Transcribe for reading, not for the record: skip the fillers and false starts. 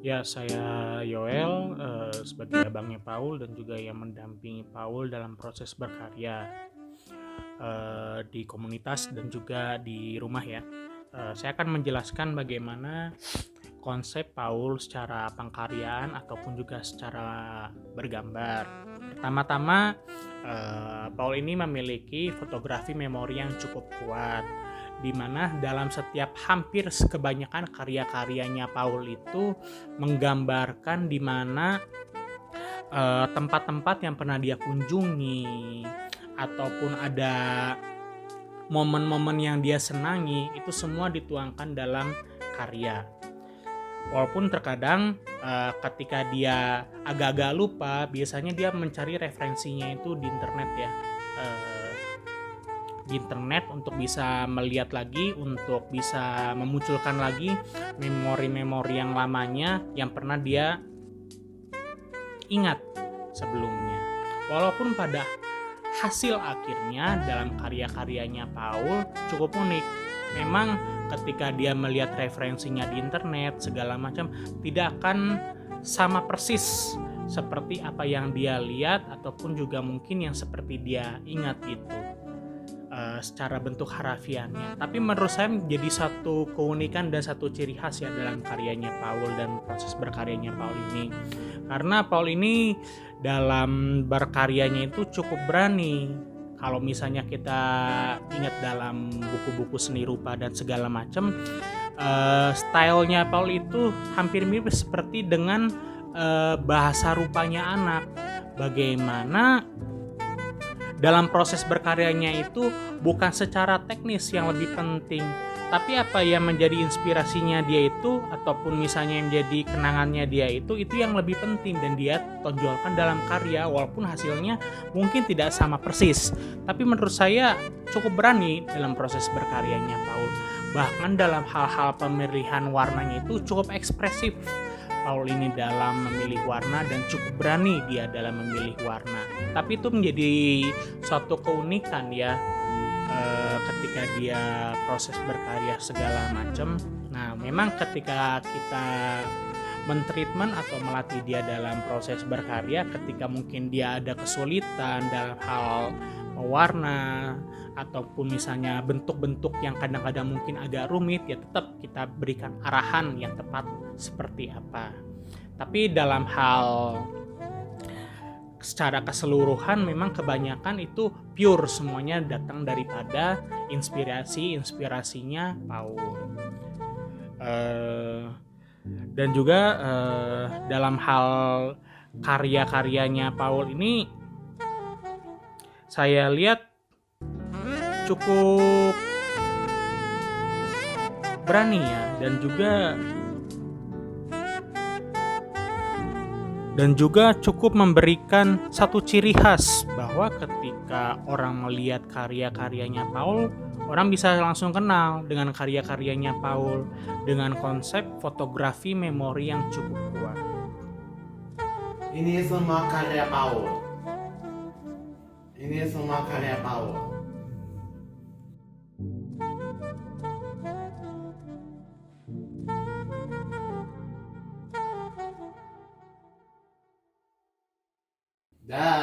Ya, saya Yoel, sebagai abangnya Paul dan juga yang mendampingi Paul dalam proses berkarya di komunitas dan juga di rumah ya. Saya akan menjelaskan bagaimana konsep Paul secara pengkaryaan ataupun juga secara bergambar. Pertama-tama, Paul ini memiliki fotografi memori yang cukup kuat, di mana dalam setiap hampir kebanyakan karya-karyanya Paul itu menggambarkan di mana tempat-tempat yang pernah dia kunjungi ataupun ada momen-momen yang dia senangi itu semua dituangkan dalam karya. Walaupun terkadang ketika dia agak-agak lupa, biasanya dia mencari referensinya itu di internet ya. Di internet untuk bisa melihat lagi, untuk bisa memunculkan lagi memori-memori yang lamanya yang pernah dia ingat sebelumnya. Walaupun pada hasil akhirnya dalam karya-karyanya Paul cukup unik. Memang ketika dia melihat referensinya di internet segala macam tidak akan sama persis seperti apa yang dia lihat ataupun juga mungkin yang seperti dia ingat gitu secara bentuk harafiannya. Tapi menurut saya menjadi satu keunikan dan satu ciri khas ya dalam karyanya Paul dan proses berkaryanya Paul ini. Karena Paul ini dalam berkaryanya itu cukup berani. Kalau misalnya kita ingat dalam buku-buku seni rupa dan segala macam, stylenya Paul itu hampir mirip seperti dengan bahasa rupanya anak. Bagaimana dalam proses berkaryanya itu bukan secara teknis yang lebih penting, tapi apa yang menjadi inspirasinya dia itu ataupun misalnya yang menjadi kenangannya dia itu yang lebih penting dan dia tonjolkan dalam karya walaupun hasilnya mungkin tidak sama persis. Tapi menurut saya cukup berani dalam proses berkaryanya Paul. Bahkan dalam hal-hal pemilihan warnanya itu cukup ekspresif. Paul ini dalam memilih warna dan cukup berani dia dalam memilih warna. Tapi itu menjadi suatu keunikan ya ketika dia proses berkarya segala macam. Nah, memang ketika kita mentreatment atau melatih dia dalam proses berkarya, ketika mungkin dia ada kesulitan dalam hal mewarna ataupun misalnya bentuk-bentuk yang kadang-kadang mungkin agak rumit, ya tetap kita berikan arahan yang tepat seperti apa. Tapi dalam hal secara keseluruhan memang kebanyakan itu pure, semuanya datang daripada inspirasinya Paul. Dan juga dalam hal karya-karyanya Paul ini saya lihat cukup berani ya, dan juga cukup memberikan satu ciri khas bahwa ketika orang melihat karya-karyanya Paul, orang bisa langsung kenal dengan karya-karyanya Paul dengan konsep fotografi memori yang cukup kuat. Ini semua karya Paul. Ini semua karya Paul. Dah.